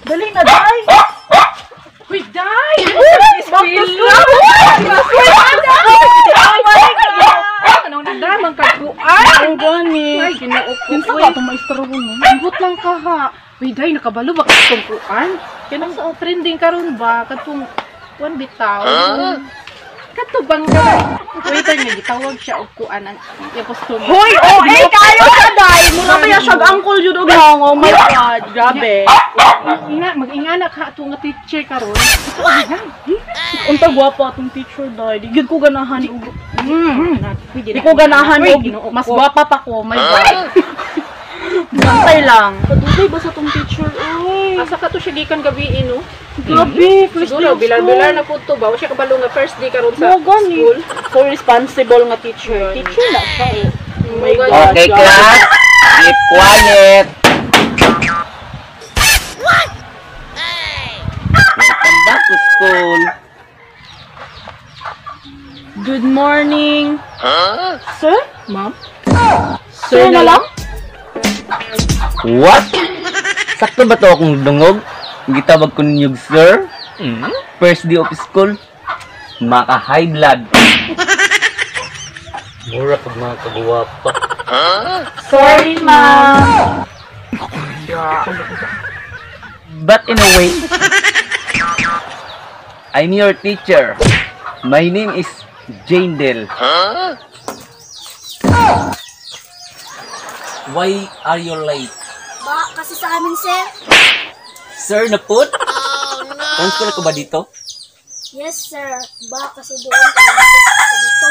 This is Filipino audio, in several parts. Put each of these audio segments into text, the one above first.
Dali na, Day! Uy, Day! Anong nagdamang kagkuan? Ang gani. Ay, ginuok ko. Kinsa ka itong maestro mo, no? Ingot lang ka ha. Uy, Day, nakabalo ba katong kuan? Kanang sa trending karon ba? Katong kuan bitaw. Katubang ka. Wait, nga gitawag siya og kuan ang customer. Hoy, kayo sa Day! Muna kaya siya angkol yun og hango. Oh my God, grabe. Mag-ingana ka ato nga teacher karon. Ito ang Unta gwapa atong teacher, Day. Di gid ko ganahan og... Di Di ko ganahan og... Mas gwapa pa ko, my God. Bantay lang. Padugay ba sa tong teacher, oy? asa ka to siya gikan gabi no? Grabe, first day Siguro, of bilar-bilar school. na po to ba? O siya kabalo nga first day karon sa Oo, gani. school. So responsible nga teacher. Teacher na siya eh. Oh my God. Okay, class. Keep quiet. Welcome back to school. Good morning. Sir? Ma'am? Sir na lang? What? Sakto ba to akong dungog? Gitawag ko ninyo, sir? First day of school? Maka high blood. Mura pag mga kaguwapa. Sorry, ma'am. But in a way, I'm your teacher. My name is Jandel. Why are you late? Ba, kasi sa amin, sir. Sir, naput? Oh, no! Transfer ko ba dito? Yes, sir. Ba, kasi doon ka dito.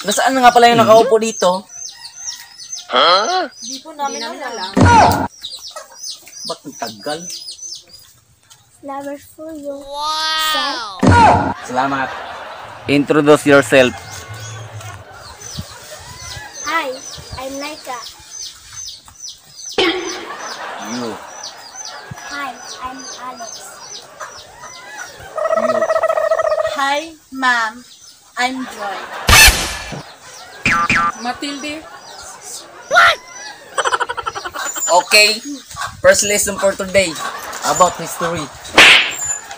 Nasaan na nga pala yung nakaupo dito? Di po namin alam. Ba't ang tagal? Flowers for you. Wow! Salamat. Introduce yourself. Hi, I'm Laika. You. Hi, I'm Alex. You. Hi, ma'am. I'm Joy. Matilde? Okay. First lesson for today. About history.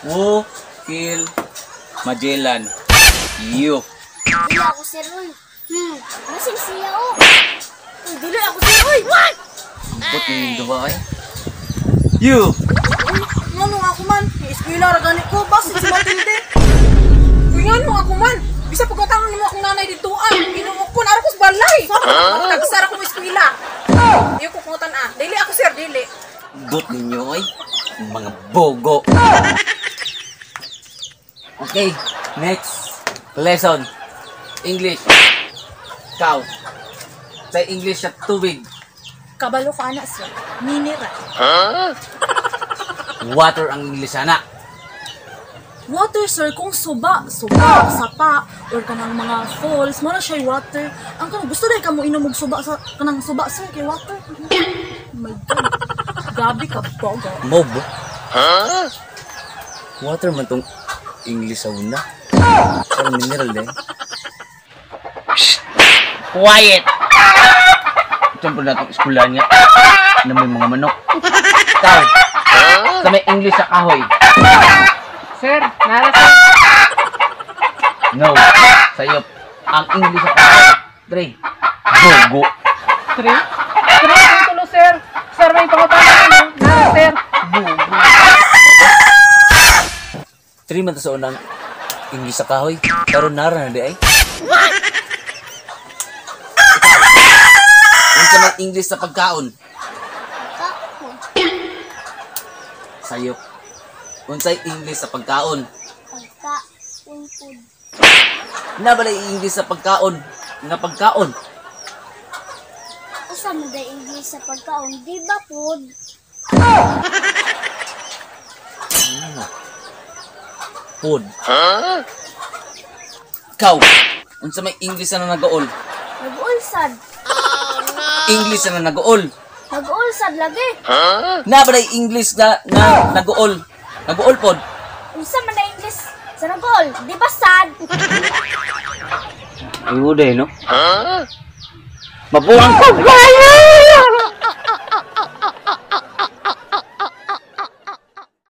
Who killed Magellan? You. Dili ako, sir. Uy. Masing siya, oh. Uy, dili ako, sir. Uy! What? Ba't yung diba ay? You. Ano nga ako man? Eskwela ragani ko. Basit si Matilde. Kuyan mo ako man. Bisa pagkatangan mo akong nanay dituan. Inuok ko na ako sa balay. Nagsara ko mo eskwela. Iyo ko kungutan Dili ako sir, dili. But ninyo ay mga bogo. Okay, next lesson. English. Ikaw. Sa English at tubig. Kabalo ka na, sir. Mineral. Water ang English anak. Water, sir, kung suba, sapa, or kanang mga falls, mo na siya water. Ang kanang gusto dahil ka mo inom og suba sa kanang suba, sir, kay water. Oh my God. Gabi ka, bogo. Mob. Water man tong English sa una. Pero mineral din. Quiet! Siyempre na itong eskulan niya na may mga manok. Ikaw, sa may English sa kahoy. Sir, nara sir. No, sayop. Ang English sa kahoy. Tre. Bogo. Three? Three ang tulo sir. Sir, may pangutangan ano? Nara sir. Bogo. Tre man to sa unang English sa kahoy. Pero nara na di ay. Ikaw, ang may English sa pagkaon. Sayop. Unsay English sa pagkaon. Pagka-unpod. Nabalay English sa pagkaon. Nga pagkaon. Usa mo da English sa pagkaon, di ba, pod? Food. Ikaw. Unsa may English na nagaol. Nag-ulsad. English na nagaol. Nag-ulsad lagi. Nabalay English na nagaol. Nagaol pod. Usa man na English sa nagol, di ba, sad? Ay, uday, no? Mabuang ko!